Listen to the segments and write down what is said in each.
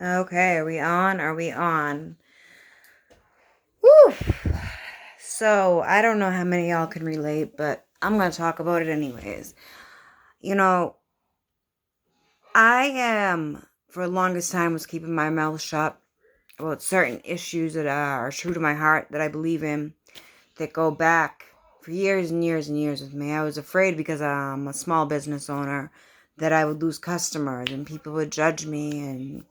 Okay, are we on? Are we on? Woo! So, I don't know how many of y'all can relate, but I'm going to talk about it anyways. You know, I am, for the longest time, was keeping my mouth shut about certain issues that are true to my heart, that I believe in, that go back for years and years and years with me. I was afraid because I'm a small business owner that I would lose customers and people would judge me and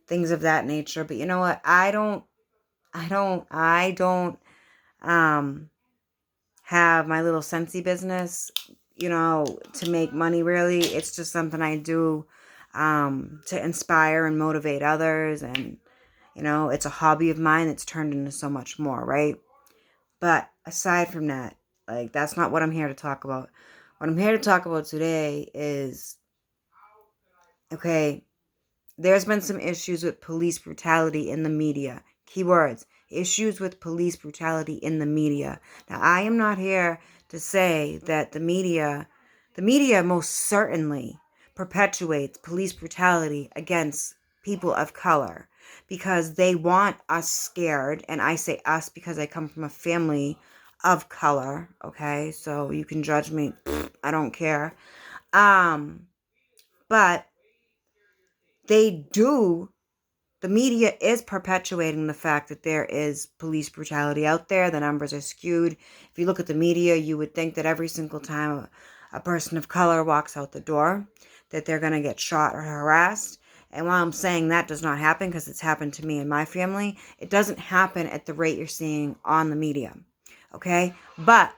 things of that nature. But you know what? I don't um have my little Scentsy business, to make money really. It's just something I do to inspire and motivate others, and it's a hobby of mine that's turned into so much more, right? But aside from that, like, that's not what I'm here to talk about. What I'm here to talk about today is, okay, there's been some issues with police brutality in the media. Keywords: issues with police brutality in the media. Now, I am not here to say that the media most certainly perpetuates police brutality against people of color because they want us scared. And I say us because I come from a family of color. Okay, so you can judge me. I don't care. Um, but they do the media is perpetuating the fact that there is police brutality out there. The numbers are skewed. If you look at the media, you would think that every single time a person of color walks out the door, that they're going to get shot or harassed. And while I'm saying that does not happen, because it's happened to me and my family, it doesn't happen at the rate you're seeing on the media. Okay? But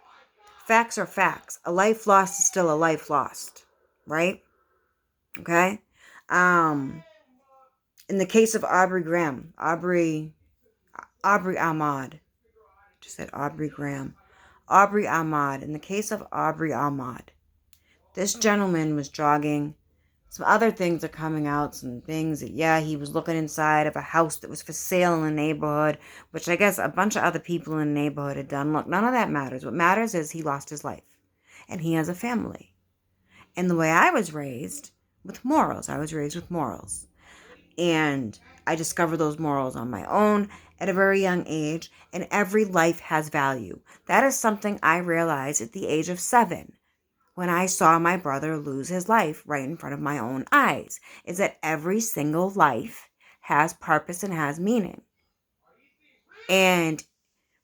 facts are facts. A life lost is still a life lost. Right? Okay? Um, in the case of Aubrey Ahmad. Just said Aubrey Graham. Aubrey Ahmad. In the case of Aubrey Ahmad, this gentleman was jogging. Some other things are coming out. Some things that, yeah, he was looking inside of a house that was for sale in the neighborhood, which I guess a bunch of other people in the neighborhood had done. Look, none of that matters. What matters is he lost his life. And he has a family. And the way I was raised, with morals, I was raised with morals. And I discovered those morals on my own at a very young age, and every life has value. That is something I realized at the age of 7 when I saw my brother lose his life right in front of my own eyes, is that every single life has purpose and has meaning. And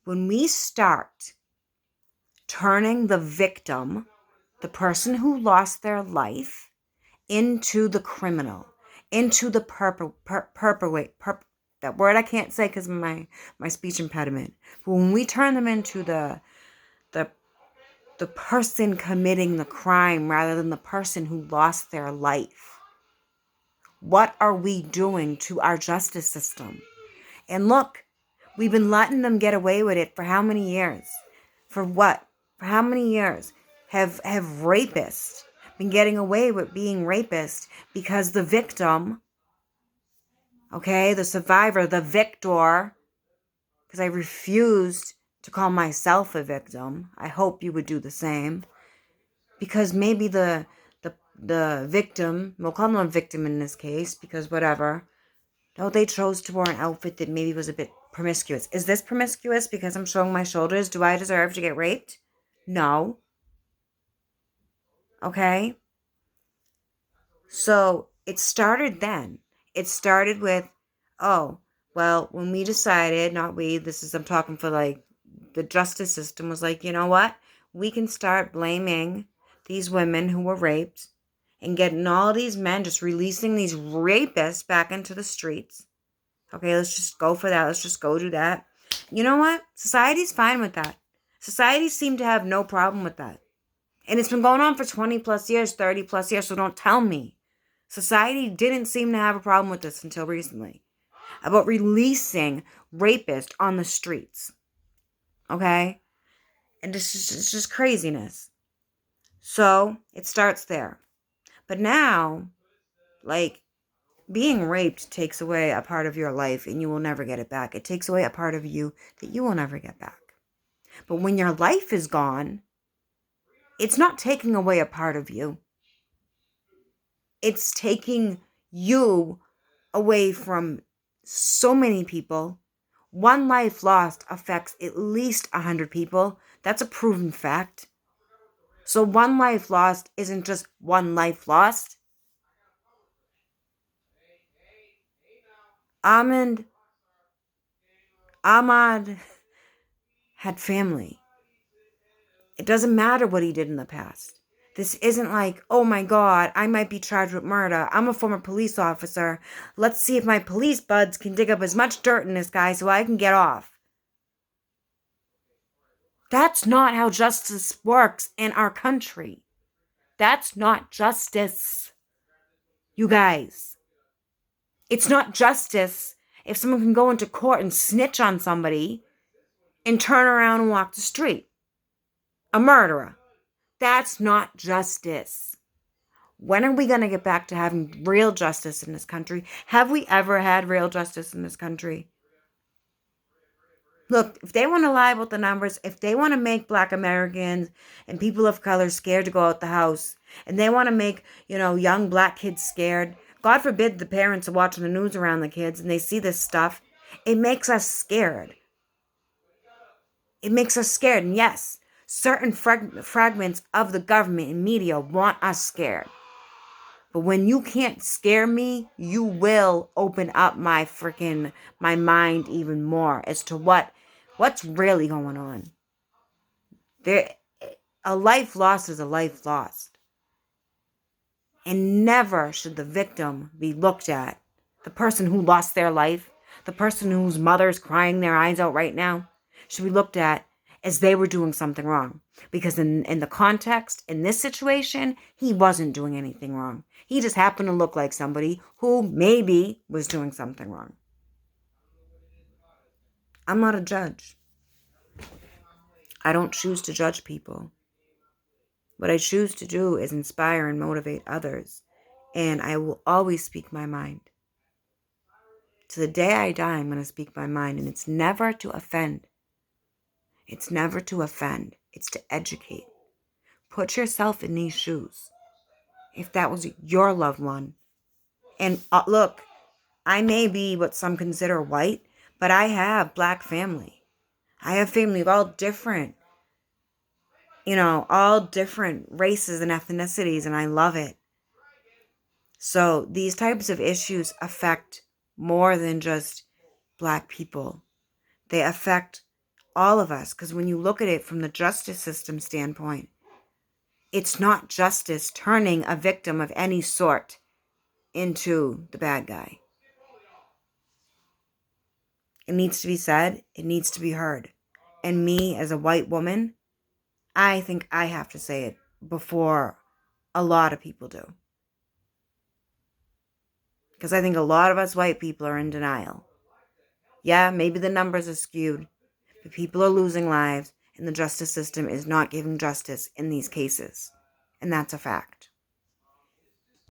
when we start turning the victim, the person who lost their life, into the criminal, into the that word I can't say because of my speech impediment. But when we turn them into the the person committing the crime rather than the person who lost their life, what are we doing to our justice system? And look, we've been letting them get away with it for how many years? For what? For how many years have rapists been getting away with being rapists because the victim, okay, the survivor, the victor, because I refused to call myself a victim. I hope you would do the same. Because maybe the victim, we'll call them a victim in this case, because whatever. No, they chose to wear an outfit that maybe was a bit promiscuous. Is this promiscuous because I'm showing my shoulders? Do I deserve to get raped? No. Okay? So it started then. It started with, oh, well, when we decided, not we, I'm talking for like the justice system was like, you know what? We can start blaming these women who were raped and getting all these men, just releasing these rapists back into the streets. Okay, let's just go for that. Let's just go do that. You know what? Society's fine with that. Society seemed to have no problem with that. And it's been going on for 20 plus years, 30 plus years, so don't tell me. Society didn't seem to have a problem with this until recently. About releasing rapists on the streets. Okay? And it's just craziness. So, it starts there. But now, like, being raped takes away a part of your life and you will never get it back. It takes away a part of you that you will never get back. But when your life is gone, it's not taking away a part of you. It's taking you away from so many people. One life lost affects at least 100 people. That's a proven fact. So one life lost isn't just one life lost. Ahmad had family. It doesn't matter what he did in the past. This isn't like, oh my God, I might be charged with murder. I'm a former police officer. Let's see if my police buds can dig up as much dirt in this guy so I can get off. That's not how justice works in our country. That's not justice. You guys. It's not justice if someone can go into court and snitch on somebody and turn around and walk the street. A murderer. That's not justice. When are we going to get back to having real justice in this country? Have we ever had real justice in this country? Look, if they want to lie about the numbers, if they want to make Black Americans and people of color scared to go out the house, and they want to make, young Black kids scared, God forbid the parents are watching the news around the kids and they see this stuff, it makes us scared. It makes us scared. And yes, certain fragments of the government and media want us scared. But when you can't scare me, you will open up my mind even more as to what's really going on. A life lost is a life lost. And never should the victim be looked at. The person who lost their life, the person whose mother's crying their eyes out right now, should be looked at as they were doing something wrong. Because in the context, in this situation, he wasn't doing anything wrong. He just happened to look like somebody who maybe was doing something wrong. I'm not a judge. I don't choose to judge people. What I choose to do is inspire and motivate others. And I will always speak my mind. To the day I die, I'm going to speak my mind. And it's never to offend. It's never to offend. It's to educate. Put yourself in these shoes. If that was your loved one. And look, I may be what some consider white, but I have Black family. I have family of all different races and ethnicities, and I love it. So these types of issues affect more than just Black people. They affect all of us, because when you look at it from the justice system standpoint, it's not justice turning a victim of any sort into the bad guy. It needs to be said. It needs to be heard. And me, as a white woman, I think I have to say it before a lot of people do. Because I think a lot of us white people are in denial. Yeah, maybe the numbers are skewed, but people are losing lives, and the justice system is not giving justice in these cases. And that's a fact.